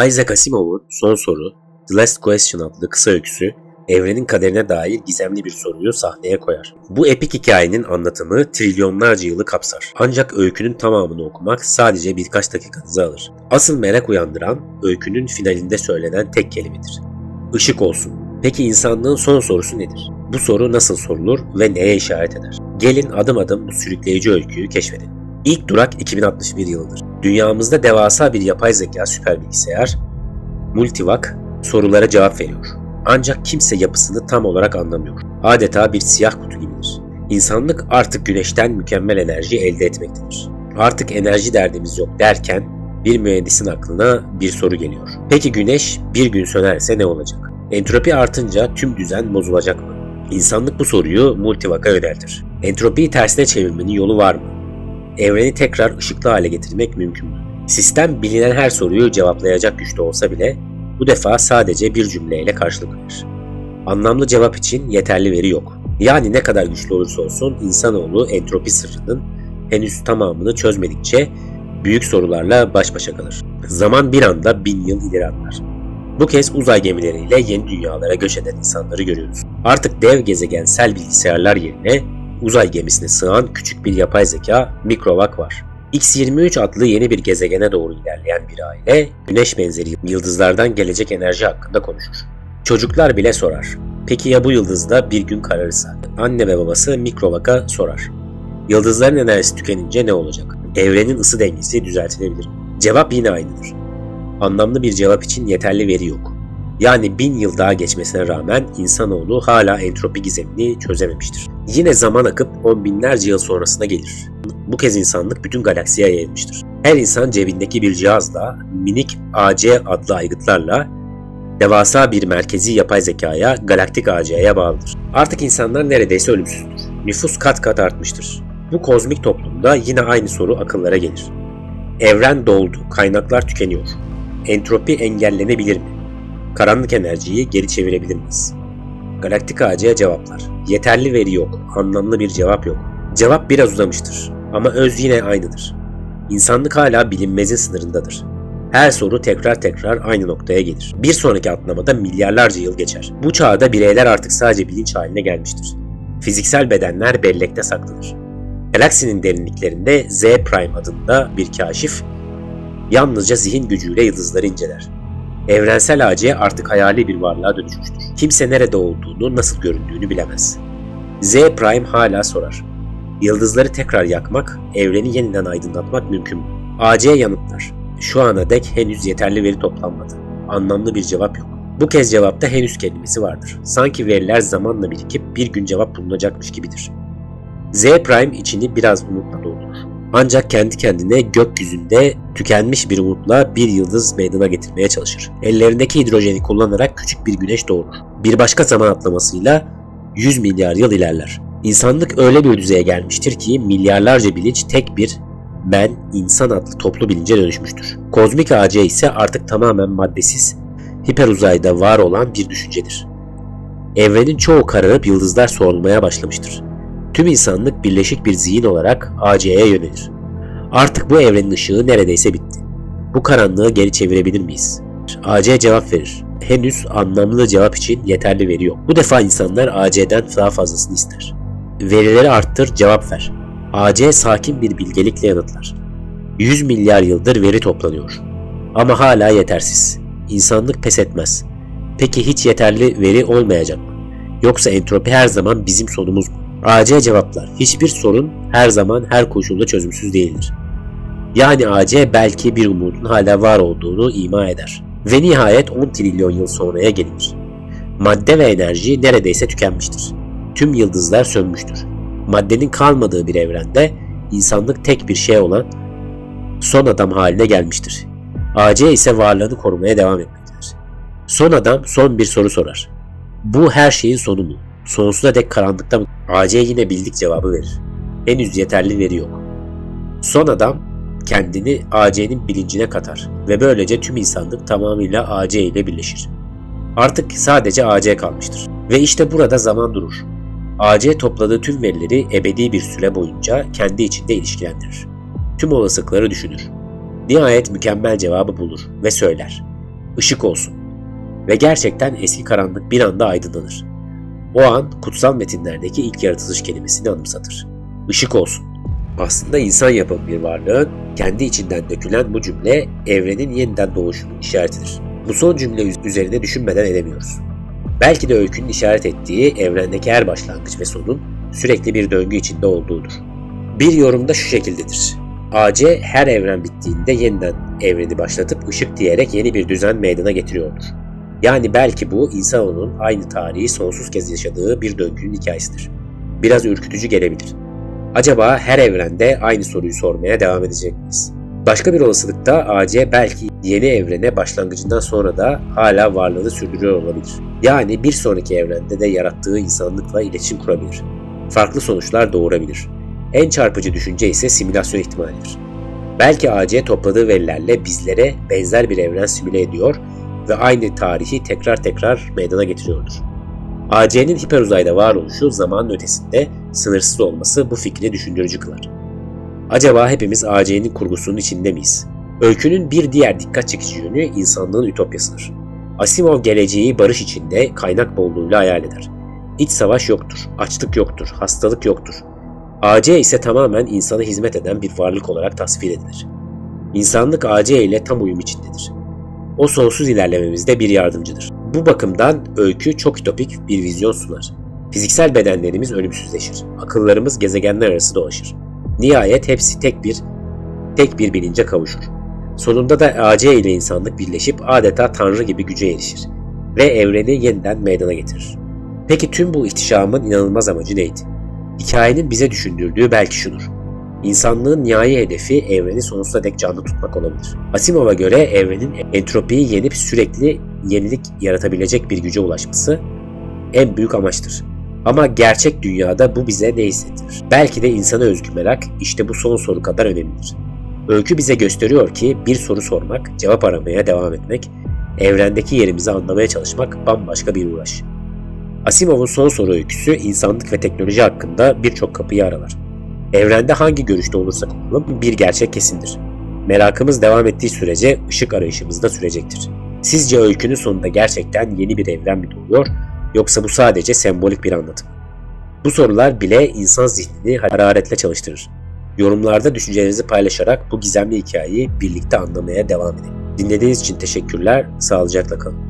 Isaac Asimov'un Son Soru, The Last Question adlı kısa öyküsü, evrenin kaderine dair gizemli bir soruyu sahneye koyar. Bu epik hikayenin anlatımı trilyonlarca yılı kapsar. Ancak öykünün tamamını okumak sadece birkaç dakikanızı alır. Asıl merak uyandıran öykünün finalinde söylenen tek kelimedir. Işık olsun. Peki insanlığın son sorusu nedir? Bu soru nasıl sorulur ve neye işaret eder? Gelin adım adım bu sürükleyici öyküyü keşfedin. İlk durak 2061 yılıdır. Dünyamızda devasa bir yapay zeka süper bilgisayar, Multivac, sorulara cevap veriyor. Ancak kimse yapısını tam olarak anlamıyor. Adeta bir siyah kutu gibidir. İnsanlık artık güneşten mükemmel enerji elde etmektedir. Artık enerji derdimiz yok derken bir mühendisin aklına bir soru geliyor. Peki güneş bir gün sönerse ne olacak? Entropi artınca tüm düzen bozulacak mı? İnsanlık bu soruyu Multivac'a yöneltir. Entropiyi tersine çevirmenin yolu var mı? Evreni tekrar ışıklı hale getirmek mümkün mü? Sistem bilinen her soruyu cevaplayacak güçte olsa bile bu defa sadece bir cümleyle karşılık verir. Anlamlı cevap için yeterli veri yok. Yani ne kadar güçlü olursa olsun insanoğlu entropi sırrının henüz tamamını çözmedikçe büyük sorularla baş başa kalır. Zaman bir anda 1000 yıl ileri atlar. Bu kez uzay gemileriyle yeni dünyalara göç eden insanları görüyoruz. Artık dev gezegensel bilgisayarlar yerine uzay gemisine sığan küçük bir yapay zeka Microvac var. X-23 adlı yeni bir gezegene doğru ilerleyen bir aile, güneş benzeri yıldızlardan gelecek enerji hakkında konuşur. Çocuklar bile sorar. Peki ya bu yıldızda bir gün kararırsa? Anne ve babası Microvac'a sorar. Yıldızların enerjisi tükenince ne olacak? Evrenin ısı dengesi düzeltilebilir mi? Cevap yine aynıdır. Anlamlı bir cevap için yeterli veri yok. Yani 1000 yıl daha geçmesine rağmen insanoğlu hala entropi gizemini çözememiştir. Yine zaman akıp 10 binlerce yıl sonrasına gelir. Bu kez insanlık bütün galaksiye yayılmıştır. Her insan cebindeki bir cihazla, minik AC adlı aygıtlarla devasa bir merkezi yapay zekaya, galaktik AC'ye bağlıdır. Artık insanlar neredeyse ölümsüzdür. Nüfus kat kat artmıştır. Bu kozmik toplumda yine aynı soru akıllara gelir. Evren doldu, kaynaklar tükeniyor. Entropi engellenebilir mi? Karanlık enerjiyi geri çevirebilir miyiz? Galaktik AC cevaplar. Yeterli veri yok, anlamlı bir cevap yok. Cevap biraz uzamıştır ama öz yine aynıdır. İnsanlık hala bilinmezin sınırındadır. Her soru tekrar aynı noktaya gelir. Bir sonraki atlamada milyarlarca yıl geçer. Bu çağda bireyler artık sadece bilinç haline gelmiştir. Fiziksel bedenler bellekte saklanır. Galaksinin derinliklerinde Z Prime adında bir kaşif yalnızca zihin gücüyle yıldızları inceler. Evrensel AC artık hayali bir varlığa dönüşmüştür. Kimse nerede olduğunu, nasıl göründüğünü bilemez. Z Prime hala sorar. Yıldızları tekrar yakmak, evreni yeniden aydınlatmak mümkün mü? AC yanıtlar. Şu ana dek henüz yeterli veri toplanmadı. Anlamlı bir cevap yok. Bu kez cevapta henüz kelimesi vardır. Sanki veriler zamanla birikip bir gün cevap bulunacakmış gibidir. Z Prime içini biraz umutla doldurur. Ancak kendi kendine gökyüzünde tükenmiş bir umutla bir yıldız meydana getirmeye çalışır. Ellerindeki hidrojeni kullanarak küçük bir güneş doğurur. Bir başka zaman atlamasıyla 100 milyar yıl ilerler. İnsanlık öyle bir düzeye gelmiştir ki milyarlarca bilinç tek bir ben, insan adlı toplu bilince dönüşmüştür. Kozmik AC ise artık tamamen maddesiz, hiperuzayda var olan bir düşüncedir. Evrenin çoğu kararıp yıldızlar sorulmaya başlamıştır. Tüm insanlık birleşik bir zihin olarak AC'ye yönelir. Artık bu evrenin ışığı neredeyse bitti. Bu karanlığı geri çevirebilir miyiz? AC cevap verir. Henüz anlamlı cevap için yeterli veri yok. Bu defa insanlar AC'den daha fazlasını ister. Verileri arttır, cevap ver. AC sakin bir bilgelikle yanıtlar. 100 milyar yıldır veri toplanıyor. Ama hala yetersiz. İnsanlık pes etmez. Peki hiç yeterli veri olmayacak mı? Yoksa entropi her zaman bizim sonumuz mu? AC cevaplar. Hiçbir sorun her zaman her koşulda çözümsüz değildir. Yani AC belki bir umudun hala var olduğunu ima eder. Ve nihayet 10 trilyon yıl sonraya gelinir. Madde ve enerji neredeyse tükenmiştir. Tüm yıldızlar sönmüştür. Maddenin kalmadığı bir evrende insanlık tek bir şey olan son adam haline gelmiştir. AC ise varlığını korumaya devam etmektedir. Son adam son bir soru sorar. Bu her şeyin sonu mu? Sonsuza dek karanlıkta mı? AC yine bildik cevabı verir. Henüz yeterli veri yok. Son adam kendini AC'nin bilincine katar ve böylece tüm insanlık tamamıyla AC ile birleşir. Artık sadece AC kalmıştır. Ve işte burada zaman durur. AC topladığı tüm verileri ebedi bir süre boyunca kendi içinde ilişkilendirir. Tüm olasılıkları düşünür. Nihayet mükemmel cevabı bulur ve söyler. ışık olsun. Ve gerçekten eski karanlık bir anda aydınlanır. O an kutsal metinlerdeki ilk yaratılış kelimesini anımsatır. Işık olsun. Aslında insan yapımı bir varlığın kendi içinden dökülen bu cümle evrenin yeniden doğuşunun işaretidir. Bu son cümle üzerine düşünmeden edemiyoruz. Belki de öykünün işaret ettiği evrendeki her başlangıç ve sonun sürekli bir döngü içinde olduğudur. Bir yorumda şu şekildedir. AC her evren bittiğinde yeniden evreni başlatıp ışık diyerek yeni bir düzen meydana getiriyordur. Yani belki bu insanoğlunun aynı tarihi sonsuz kez yaşadığı bir döngünün hikayesidir. Biraz ürkütücü gelebilir. Acaba her evrende aynı soruyu sormaya devam edecek miyiz? Başka bir olasılıkta AC belki yeni evrene başlangıcından sonra da hala varlığını sürdürüyor olabilir. Yani bir sonraki evrende de yarattığı insanlıkla iletişim kurabilir. Farklı sonuçlar doğurabilir. En çarpıcı düşünce ise simülasyon ihtimalidir. Belki AC topladığı verilerle bizlere benzer bir evren simüle ediyor ve aynı tarihi tekrar meydana getiriyordur. AC'nin hiperuzayda varoluşu zamanın ötesinde sınırsız olması bu fikri düşündürücü kılar. Acaba hepimiz AC'nin kurgusunun içinde miyiz? Öykünün bir diğer dikkat çekici yönü insanlığın ütopyasıdır. Asimov geleceği barış içinde, kaynak bolluğuyla hayal eder. İç savaş yoktur, açlık yoktur, hastalık yoktur. AC ise tamamen insana hizmet eden bir varlık olarak tasvir edilir. İnsanlık AC ile tam uyum içindedir. O sonsuz ilerlememizde bir yardımcıdır. Bu bakımdan öykü çok ütopik bir vizyon sunar. Fiziksel bedenlerimiz ölümsüzleşir, akıllarımız gezegenler arası dolaşır. Nihayet hepsi tek bir bilince kavuşur. Sonunda da AC ile insanlık birleşip adeta Tanrı gibi güce erişir ve evreni yeniden meydana getirir. Peki tüm bu ihtişamın inanılmaz amacı neydi? Hikayenin bize düşündürdüğü belki şudur. İnsanlığın nihai hedefi evreni sonsuza dek canlı tutmak olabilir. Asimov'a göre evrenin entropiyi yenip sürekli yenilik yaratabilecek bir güce ulaşması en büyük amaçtır. Ama gerçek dünyada bu bize ne hissettirir? Belki de insana özgü merak işte bu son soru kadar önemlidir. Öykü bize gösteriyor ki bir soru sormak, cevap aramaya devam etmek, evrendeki yerimizi anlamaya çalışmak bambaşka bir uğraş. Asimov'un son soru öyküsü insanlık ve teknoloji hakkında birçok kapıyı aralar. Evrende hangi görüşte olursak olalım bir gerçek kesindir. Merakımız devam ettiği sürece ışık arayışımız da sürecektir. Sizce öykünün sonunda gerçekten yeni bir evren mi doğuyor yoksa bu sadece sembolik bir anlatım? Bu sorular bile insan zihnini hararetle çalıştırır. Yorumlarda düşüncelerinizi paylaşarak bu gizemli hikayeyi birlikte anlamaya devam edin. Dinlediğiniz için teşekkürler, sağlıcakla kalın.